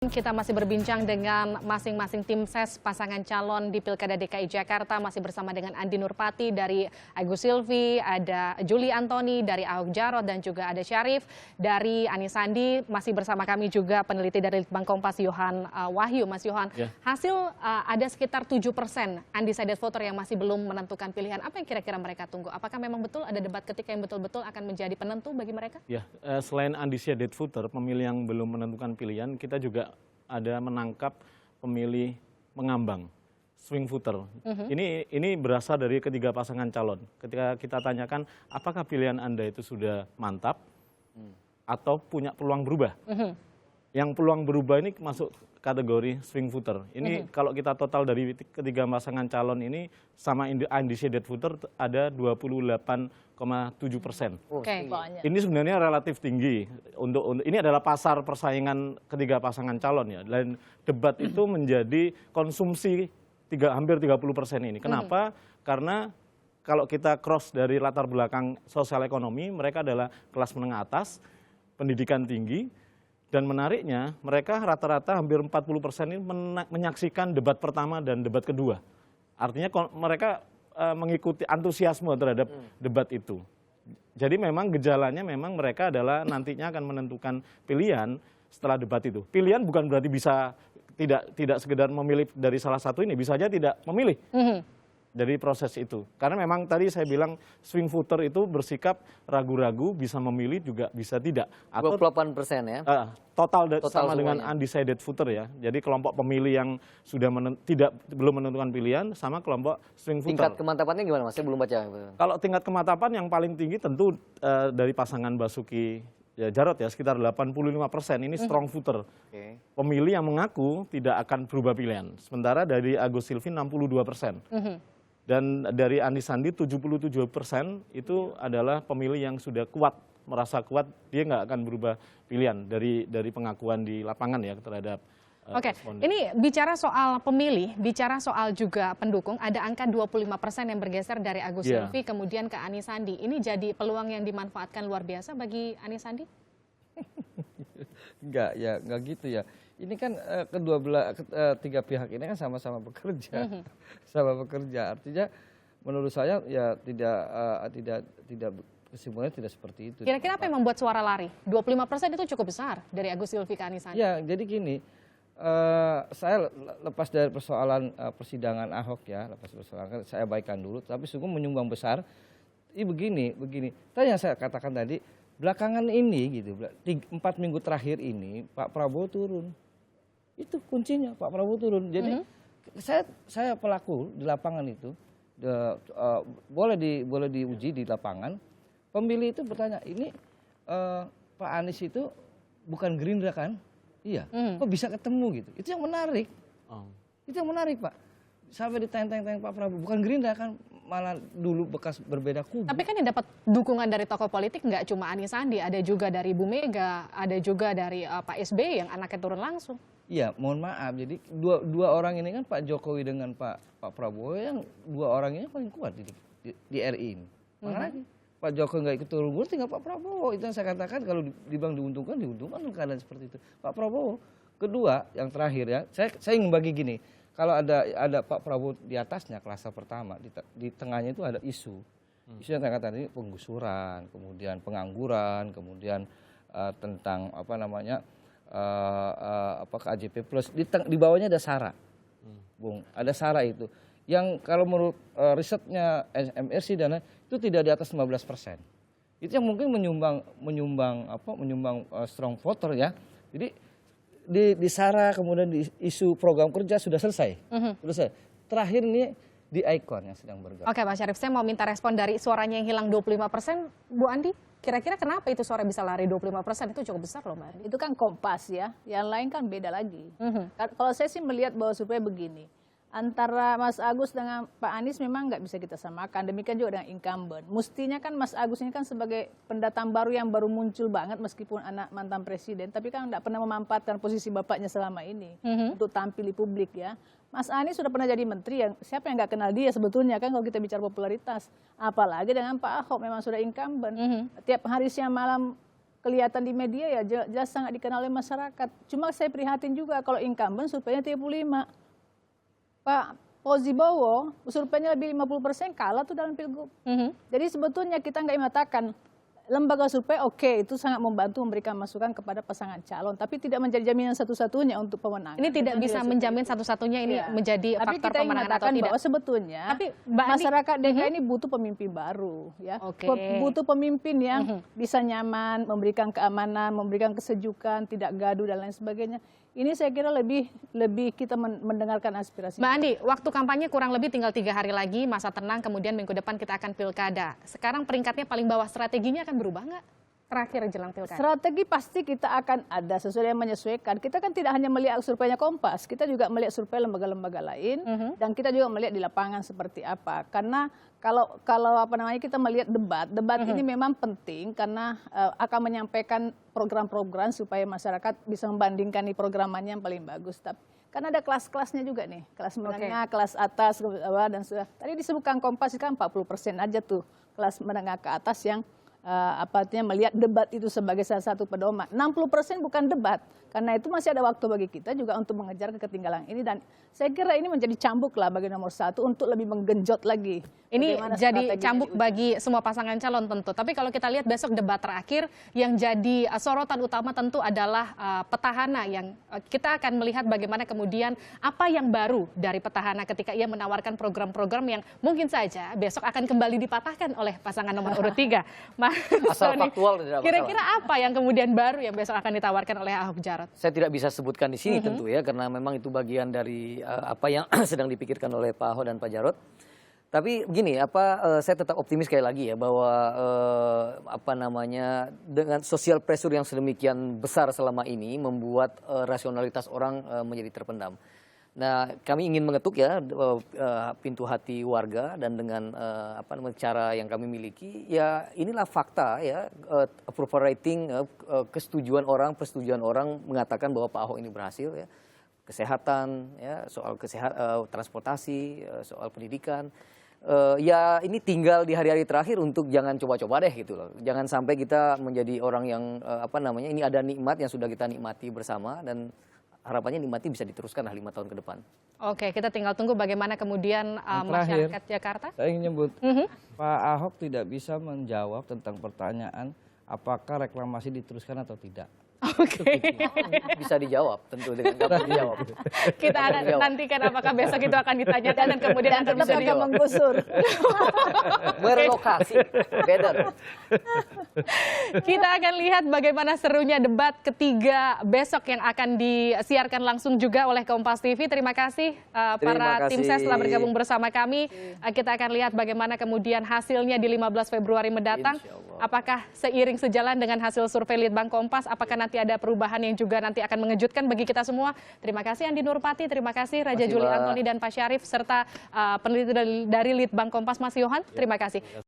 Kita masih berbincang dengan masing-masing tim ses pasangan calon di Pilkada DKI Jakarta, masih bersama dengan Andi Nurpati dari Agus Silvi, ada Juli Antoni dari Ahok Jarot, dan juga ada Syarif dari Anies Sandi. Masih bersama kami juga peneliti dari Litbang Kompas Yohan Wahyu. Mas Yohan, hasil ada sekitar 7% undecided voter yang masih belum menentukan pilihan. Apa yang kira-kira mereka tunggu? Apakah memang betul ada debat ketika yang betul-betul akan menjadi penentu bagi mereka? Ya, selain undecided voter, pemilih yang belum menentukan pilihan, kita juga ada menangkap pemilih mengambang, swing voter. Ini berasal dari ketiga pasangan calon. Ketika kita tanyakan apakah pilihan Anda itu sudah mantap atau punya peluang berubah. Yang peluang berubah ini masuk kategori swing voter. Ini kalau kita total dari ketiga pasangan calon ini sama undecided voter ada 28,7%. Ini sebenarnya relatif tinggi. Ini adalah pasar persaingan ketiga pasangan calon ya. Dan debat itu menjadi konsumsi hampir 30% ini. Kenapa? Karena kalau kita cross dari latar belakang sosial ekonomi, mereka adalah kelas menengah atas, pendidikan tinggi. Dan menariknya, mereka rata-rata hampir 40% ini menyaksikan debat pertama dan debat kedua. Artinya mereka mengikuti antusiasme terhadap debat itu. Jadi memang gejalanya memang mereka adalah nantinya akan menentukan pilihan setelah debat itu. Pilihan bukan berarti bisa tidak sekedar memilih dari salah satu ini, bisa saja tidak memilih. Dari proses itu. Karena memang tadi saya bilang swing voter itu bersikap ragu-ragu, bisa memilih juga bisa tidak. Atau 28% ya? Total sama semuanya. Dengan undecided voter ya. Jadi kelompok pemilih yang sudah belum menentukan pilihan sama kelompok swing voter. Tingkat kemantapannya gimana Mas? Saya belum baca. Kalau tingkat kemantapan yang paling tinggi tentu dari pasangan Basuki Jarot ya, sekitar 85%. Ini strong voter. Pemilih yang mengaku tidak akan berubah pilihan. Sementara dari Agus Silvi 62%. Dan dari Anies Sandi 77% itu adalah pemilih yang sudah kuat, merasa kuat dia nggak akan berubah pilihan dari pengakuan di lapangan ya terhadap responden. Ini bicara soal pemilih, bicara soal juga pendukung, ada angka 25% yang bergeser dari Agus Silvi kemudian ke Anies Sandi. Ini jadi peluang yang dimanfaatkan luar biasa bagi Anies Sandi? Enggak gitu ya. Ini kan tiga pihak ini kan sama-sama bekerja, sama bekerja. Artinya menurut saya ya tidak kesimpulannya tidak seperti itu. Kira-kira apa yang membuat suara lari? 25% itu cukup besar dari Agus Silvi ke Anies Sandi. Ya, jadi gini, saya lepas dari persoalan persidangan Ahok ya, saya abaikan dulu, tapi sungguh menyumbang besar. Ini begini. Tadi yang saya katakan tadi, belakangan ini gitu, 4 minggu terakhir ini Pak Prabowo turun. Itu kuncinya, Pak Prabowo turun. Jadi saya pelaku di lapangan itu boleh diuji di lapangan. Pemilih itu bertanya, ini Pak Anies itu bukan Gerindra kan? Iya. Kok bisa ketemu gitu? Itu yang menarik. Itu yang menarik Pak. Sampai ditanya-tanya Pak Prabowo, bukan Gerindra kan? Malah dulu bekas berbeda kubu. Tapi kan yang dapat dukungan dari tokoh politik nggak cuma Anies Sandi, ada juga dari Bu Mega, ada juga dari Pak SBY yang anaknya turun langsung. Iya, mohon maaf. Jadi dua orang ini kan Pak Jokowi dengan Pak Prabowo yang dua orang ini paling kuat di RI ini. Makanya Pak Jokowi nggak ikut turun, tinggal Pak Prabowo. Itu yang saya katakan kalau diuntungkan dalam keadaan seperti itu. Pak Prabowo. Kedua, yang terakhir ya, saya ingin bagi gini. Kalau ada Pak Prabowo di atasnya, klase pertama, di tengahnya itu ada isu. Isu yang saya katakan ini penggusuran, kemudian pengangguran, kemudian tentang KJP plus. Di bawahnya ada SARA, Bung, ada SARA itu. Yang kalau menurut risetnya MRC dan itu tidak di atas 15%. Itu yang mungkin menyumbang strong voter ya. Jadi di SARA kemudian di isu program kerja sudah selesai. Terakhir ini di Icon yang sedang bergerak. Oke Pak Syarif, saya mau minta respon dari suaranya yang hilang 25%. Bu Andi, kira-kira kenapa itu suara bisa lari 25%? Itu cukup besar loh Mbak Andi. Itu kan Kompas ya, yang lain kan beda lagi. Kalau saya sih melihat bahwa supaya begini, antara Mas Agus dengan Pak Anies memang nggak bisa kita samakan. Demikian juga dengan incumbent. Mestinya kan Mas Agus ini kan sebagai pendatang baru yang baru muncul banget meskipun anak mantan presiden. Tapi kan nggak pernah memanfaatkan posisi bapaknya selama ini untuk tampil di publik ya. Mas Anies sudah pernah jadi menteri, siapa yang nggak kenal dia sebetulnya kan kalau kita bicara popularitas. Apalagi dengan Pak Ahok memang sudah incumbent. Tiap hari siang malam kelihatan di media ya jelas sangat dikenal oleh masyarakat. Cuma saya prihatin juga kalau incumbent surveinya 35. Pak Pozibowo surveinya lebih 50% kalah tuh dalam pilgub. Jadi sebetulnya kita nggak mengatakan lembaga survei oke, itu sangat membantu memberikan masukan kepada pasangan calon, tapi tidak menjadi jaminan satu-satunya untuk pemenangan. Ini tidak bisa menjamin satu-satunya ini menjadi tapi faktor kita pemenangan atau tidak. Bahwa sebetulnya masyarakat DKI ini butuh pemimpin baru, ya. Butuh pemimpin yang bisa nyaman, memberikan keamanan, memberikan kesejukan, tidak gaduh dan lain sebagainya. Ini saya kira lebih kita mendengarkan aspirasi. Mbak Andi, waktu kampanye kurang lebih tinggal 3 hari lagi, masa tenang, kemudian minggu depan kita akan pilkada. Sekarang peringkatnya paling bawah, strateginya akan berubah nggak? Terakhir jelang pilkada. Strategi pasti kita akan ada sesuai yang menyesuaikan. Kita kan tidak hanya melihat surveinya Kompas, kita juga melihat survei lembaga-lembaga lain, dan kita juga melihat di lapangan seperti apa. Karena kalau apa namanya kita melihat debat ini memang penting karena akan menyampaikan program-program supaya masyarakat bisa membandingkan nih programannya yang paling bagus. Tapi kan ada kelas-kelasnya juga nih, kelas menengah, kelas atas, dan sudah. Tadi disebutkan Kompas kan 40% aja tuh kelas menengah ke atas yang melihat debat itu sebagai salah satu pedoman. 60% bukan debat, karena itu masih ada waktu bagi kita juga untuk mengejar ketertinggalan ini, dan saya kira ini menjadi cambuk lah bagi nomor 1 untuk lebih menggenjot lagi. Ini jadi cambuk bagi semua pasangan calon tentu. Tapi kalau kita lihat besok debat terakhir, yang jadi sorotan utama tentu adalah petahana, yang kita akan melihat bagaimana kemudian apa yang baru dari petahana ketika ia menawarkan program-program yang mungkin saja besok akan kembali dipatahkan oleh pasangan nomor urut 3. Asal faktual tidak masalah. Kira-kira apa yang kemudian baru yang besok akan ditawarkan oleh Ahok Jarot? Saya tidak bisa sebutkan di sini tentu ya, karena memang itu bagian dari apa yang sedang dipikirkan oleh Pak Ahok dan Pak Jarot. Tapi begini, saya tetap optimis sekali lagi ya bahwa dengan social pressure yang sedemikian besar selama ini membuat rasionalitas orang menjadi terpendam. Nah, kami ingin mengetuk ya pintu hati warga, dan dengan cara yang kami miliki ya inilah fakta ya, approval rating, persetujuan orang mengatakan bahwa Pak Ahok ini berhasil ya. Kesehatan ya, soal transportasi, soal pendidikan. Ya ini tinggal di hari-hari terakhir untuk jangan coba-coba deh gitu loh. Jangan sampai kita menjadi orang yang ini ada nikmat yang sudah kita nikmati bersama, dan harapannya nikmati bisa diteruskan 5 tahun ke depan. Oke, kita tinggal tunggu bagaimana kemudian masyarakat Jakarta. Saya ingin nyebut, Pak Ahok tidak bisa menjawab tentang pertanyaan apakah reklamasi diteruskan atau tidak. Oke. Bisa dijawab tentu dengan dapat dijawab. Kita nantikan apakah besok itu akan ditanyakan dan kemudian akan bisa dijawab. Menggusur. Berlokasi. Better. Kita akan lihat bagaimana serunya debat ketiga besok yang akan disiarkan langsung juga oleh Kompas TV. Terima kasih para tim ses telah bergabung bersama kami. Kita akan lihat bagaimana kemudian hasilnya di 15 Februari mendatang. Apakah seiring sejalan dengan hasil survei Litbang Kompas, apakah nanti ada perubahan yang juga nanti akan mengejutkan bagi kita semua. Terima kasih Andi Nurpati, terima kasih Raja Juli Antoni dan Pak Syarif, serta peneliti dari Litbang Kompas Mas Yohan. Terima kasih.